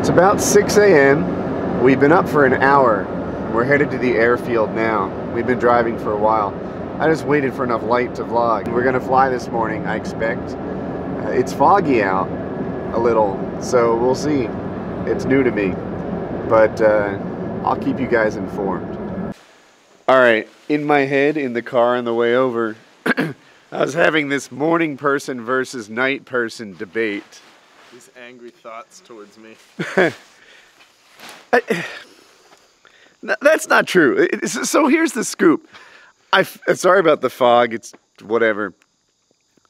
It's about 6 a.m. We've been up for an hour. We're headed to the airfield now. We've been driving for a while. I just waited for enough light to vlog. We're gonna fly this morning, I expect. It's foggy out a little, so we'll see. It's new to me, but I'll keep you guys informed. All right, in my head, in the car on the way over, I was having this morning person versus night person debate. These angry thoughts towards me. That's not true. So here's the scoop. Sorry about the fog. It's whatever.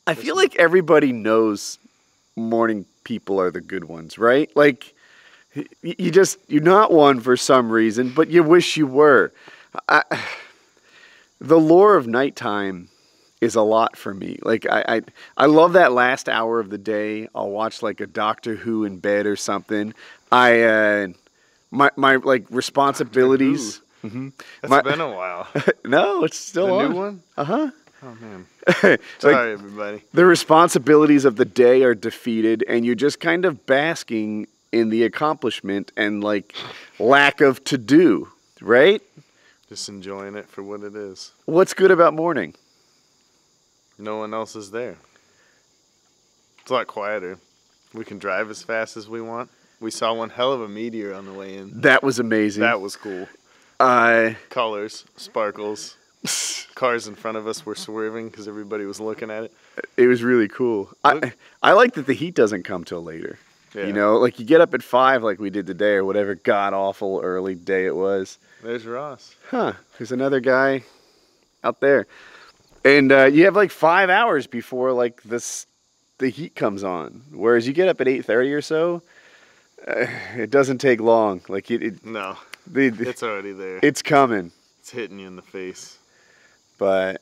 I feel like everybody knows morning people are the good ones, right? Like, you're not one for some reason, but you wish you were. The lore of nighttime is a lot for me. Like, I love that last hour of the day. I'll watch like a Doctor Who in bed or something. My like responsibilities. Mm-hmm. That's been a while. No, it's still on. The new one? Uh-huh. Oh, man. Like, sorry, everybody. The responsibilities of the day are defeated, and you're just kind of basking in the accomplishment and, like, lack of to-do, right? Just enjoying it for what it is. What's good about morning? No one else is there. It's a lot quieter. We can drive as fast as we want. We saw one hell of a meteor on the way in. That was amazing. That was cool. Colors, sparkles. Cars in front of us were swerving because everybody was looking at it. It was really cool. I like that the heat doesn't come till later. Yeah. You know, like you get up at 5 like we did today or whatever god-awful early day it was. There's Ross. Huh. There's another guy out there. And you have like 5 hours before like the heat comes on. Whereas you get up at 8:30 or so, it doesn't take long. Like no, it's already there. It's coming. It's hitting you in the face. But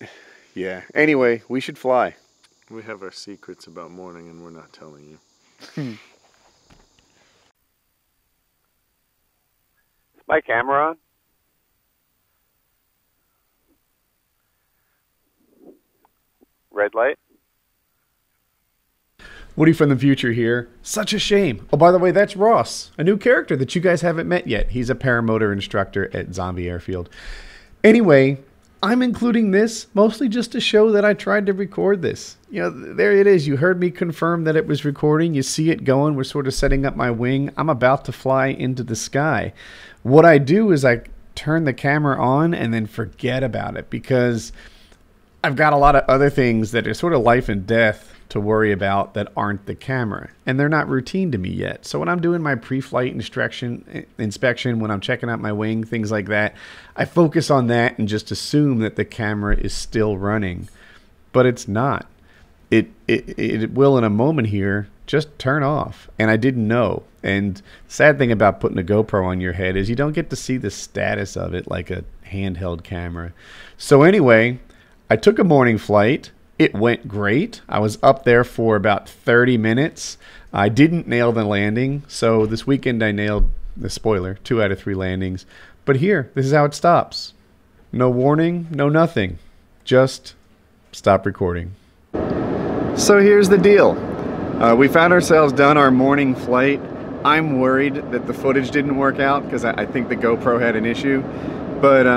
yeah. Anyway, we should fly. We have our secrets about morning, and we're not telling you. Is my camera on? Red light. Woody from the future here. Such a shame. Oh, by the way, that's Ross, a new character that you guys haven't met yet. He's a paramotor instructor at Zombie Airfield. Anyway, I'm including this mostly just to show that I tried to record this. You know, there it is. You heard me confirm that it was recording. You see it going. We're sort of setting up my wing. I'm about to fly into the sky. What I do is I turn the camera on and then forget about it because I've got a lot of other things that are sort of life and death to worry about that aren't the camera, and they're not routine to me yet. So when I'm doing my pre-flight inspection, when I'm checking out my wing, things like that, I focus on that and just assume that the camera is still running, but it's not. It will in a moment here just turn off, and I didn't know. And sad thing about putting a GoPro on your head is you don't get to see the status of it like a handheld camera. So anyway, I took a morning flight. It went great. I was up there for about 30 minutes. I didn't nail the landing, so this weekend I nailed the spoiler, 2 out of 3 landings. But here, this is how it stops. No warning, no nothing. Just stop recording. So here's the deal. We found ourselves done our morning flight. I'm worried that the footage didn't work out because I think the GoPro had an issue. But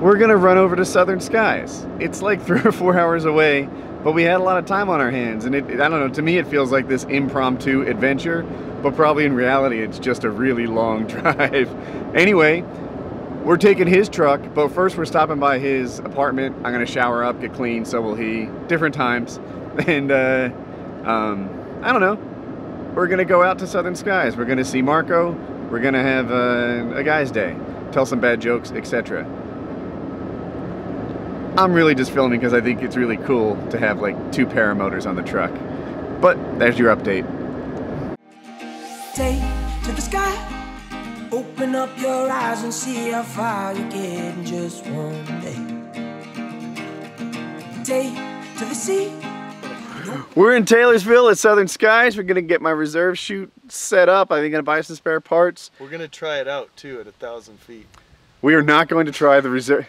we're gonna run over to Southern Skies. It's like 3 or 4 hours away, but we had a lot of time on our hands, and I don't know, to me it feels like this impromptu adventure, but probably in reality it's just a really long drive. Anyway, we're taking his truck, but first we're stopping by his apartment. I'm gonna shower up, get clean, so will he. Different times. And I don't know. We're gonna go out to Southern Skies. We're gonna see Marco. We're gonna have a guy's day. Tell some bad jokes, etc. I'm really just filming because I think it's really cool to have like 2 paramotors on the truck. But there's your update. Take to the sky, open up your eyes and see how far you get in just one day. Take to the sea. We're in Taylorsville at Southern Skies. We're gonna get my reserve chute set up. I think I'm gonna buy some spare parts. We're gonna try it out too at 1,000 feet. We are not going to try the reserve.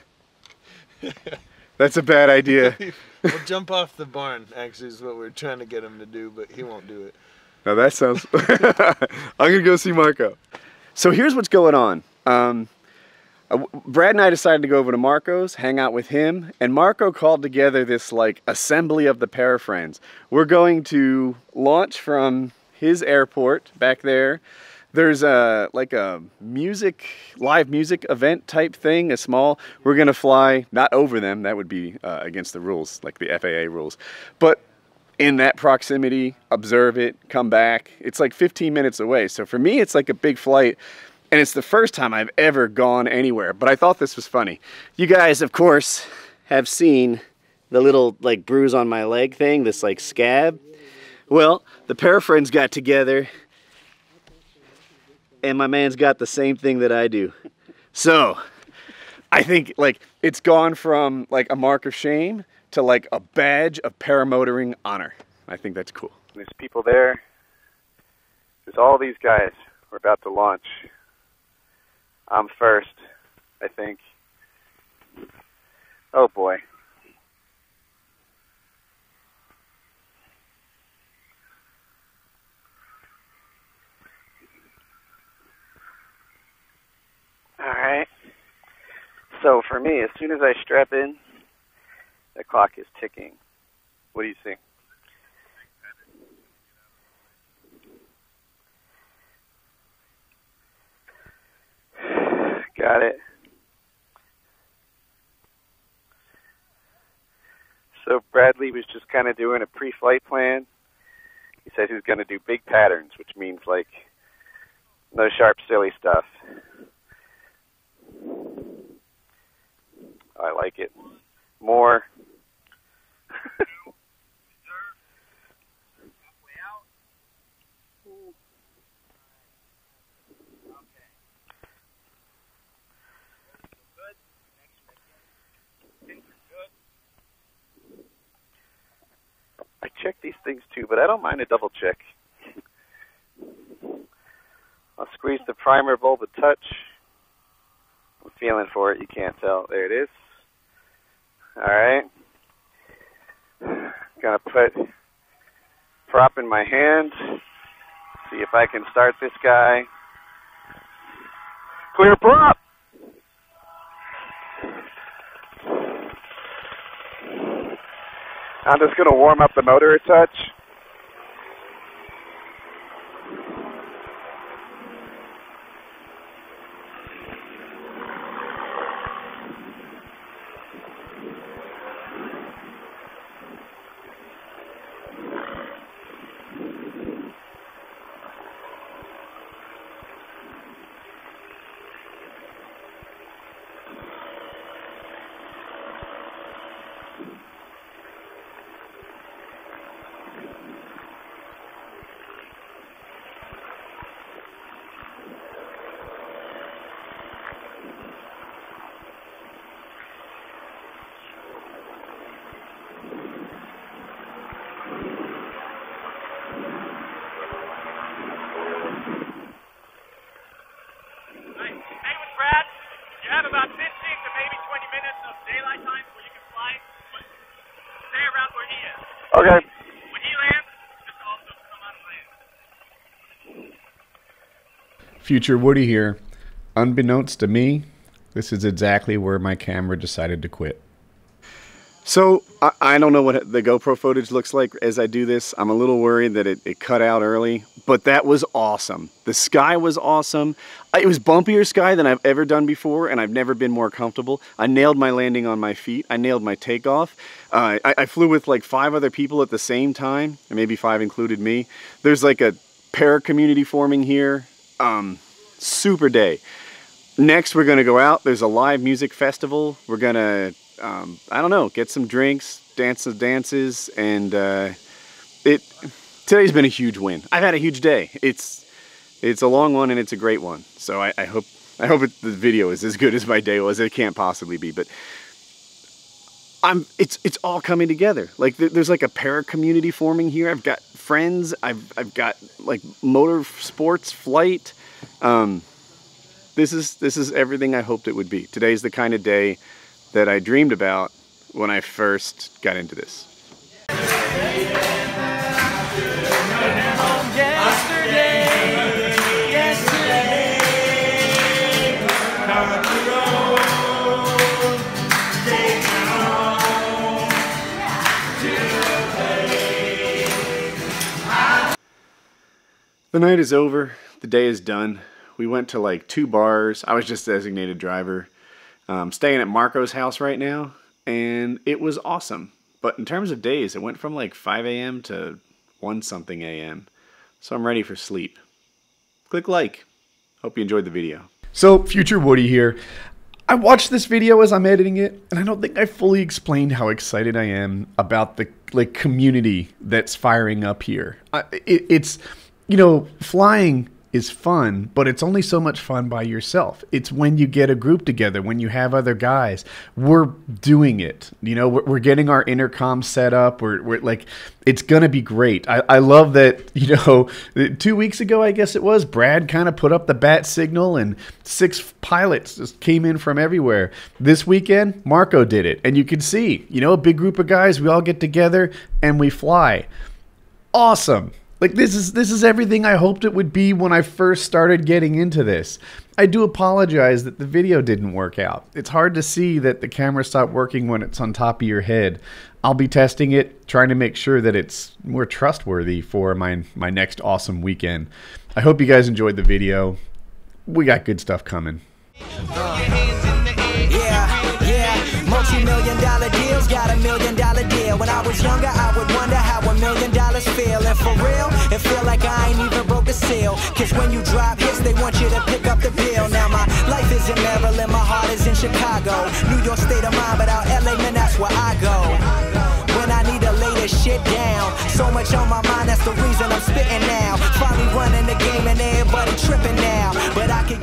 That's a bad idea. We'll jump off the barn, actually, is what we're trying to get him to do, but he won't do it. Now that sounds... I'm going to go see Marco. So here's what's going on. Brad and I decided to go over to Marco's, hang out with him, and Marco called together this like assembly of the Parafriends. We're going to launch from his airport back there. There's a like a live music event type thing, a small. We're gonna fly not over them. That would be against the rules, like the FAA rules. But in that proximity, observe it, come back. It's like 15 minutes away. So for me, it's like a big flight. And it's the first time I've ever gone anywhere, but I thought this was funny. You guys, of course, have seen the little like bruise on my leg thing, this like scab. Well, the Parafriends got together and my man's got the same thing that I do. So I think like it's gone from like a mark of shame to like a badge of paramotoring honor. I think that's cool. There's people there. There's all these guys. We're about to launch. I'm first, I think. Oh boy. Alright. So for me, as soon as I strap in, the clock is ticking. What do you think? Got it. So Bradley was just kind of doing a pre-flight plan. He said he was going to do big patterns, which means like no sharp, silly stuff. I like it. More. I check these things too, but I don't mind a double check. I'll squeeze the primer bulb a touch. I'm feeling for it, you can't tell. There it is. Alright. Gonna put prop in my hand. See if I can start this guy. Clear prop! I'm just going to warm up the motor a touch. About 15 to maybe 20 minutes of daylight time where you can fly, but stay around where he is. Okay. When he lands, just also come out and land. Future Woody here. Unbeknownst to me, this is exactly where my camera decided to quit. So I don't know what the GoPro footage looks like as I do this. I'm a little worried that it cut out early, but that was awesome. The sky was awesome. It was bumpier sky than I've ever done before, and I've never been more comfortable. I nailed my landing on my feet. I nailed my takeoff. I flew with like 5 other people at the same time, and maybe 5 included me. There's like a para-community forming here. Super day. Next, we're going to go out. There's a live music festival. We're going to I don't know, get some drinks, dance some dances, and today's been a huge win. I've had a huge day. It's a long one and it's a great one. So I hope the video is as good as my day was. It can't possibly be, but it's all coming together. Like there's like a para community forming here. I've got friends. I've got like motor sports, flight. This is everything I hoped it would be. Today's the kind of day that I dreamed about when I first got into this. The night is over. The day is done. We went to like 2 bars. I was just designated driver. Staying at Marco's house right now, and it was awesome. But in terms of days, it went from like 5 a.m. to 1-something a.m. So I'm ready for sleep. Click like. Hope you enjoyed the video. So, future Woody here. I watched this video as I'm editing it, and I don't think I fully explained how excited I am about the community that's firing up here. It's, you know, flying is fun, but it's only so much fun by yourself. It's when you get a group together, when you have other guys. We're doing it. You know, we're getting our intercom set up. We're like, it's gonna be great. I love that, you know, 2 weeks ago, I guess it was, Brad kind of put up the bat signal and 6 pilots just came in from everywhere. This weekend, Marco did it. And you can see, you know, a big group of guys, we all get together and we fly. Awesome. Like, this is everything I hoped it would be when I first started getting into this. I do apologize that the video didn't work out. It's hard to see that the camera stopped working when it's on top of your head. I'll be testing it, trying to make sure that it's more trustworthy for my next awesome weekend. I hope you guys enjoyed the video. We got good stuff coming. Multi-million-dollar deals got $1 million deal. When I was younger, I would wonder how $1 million feel. And for real, it feel like I ain't even broke a seal. Cause when you drop hits, they want you to pick up the bill. Now my life is in Maryland, my heart is in Chicago. New York state of mind, but out LA, man, that's where I go. When I need to lay this shit down, so much on my mind, that's the reason I'm spitting now. Finally running the game and everybody tripping now, but I could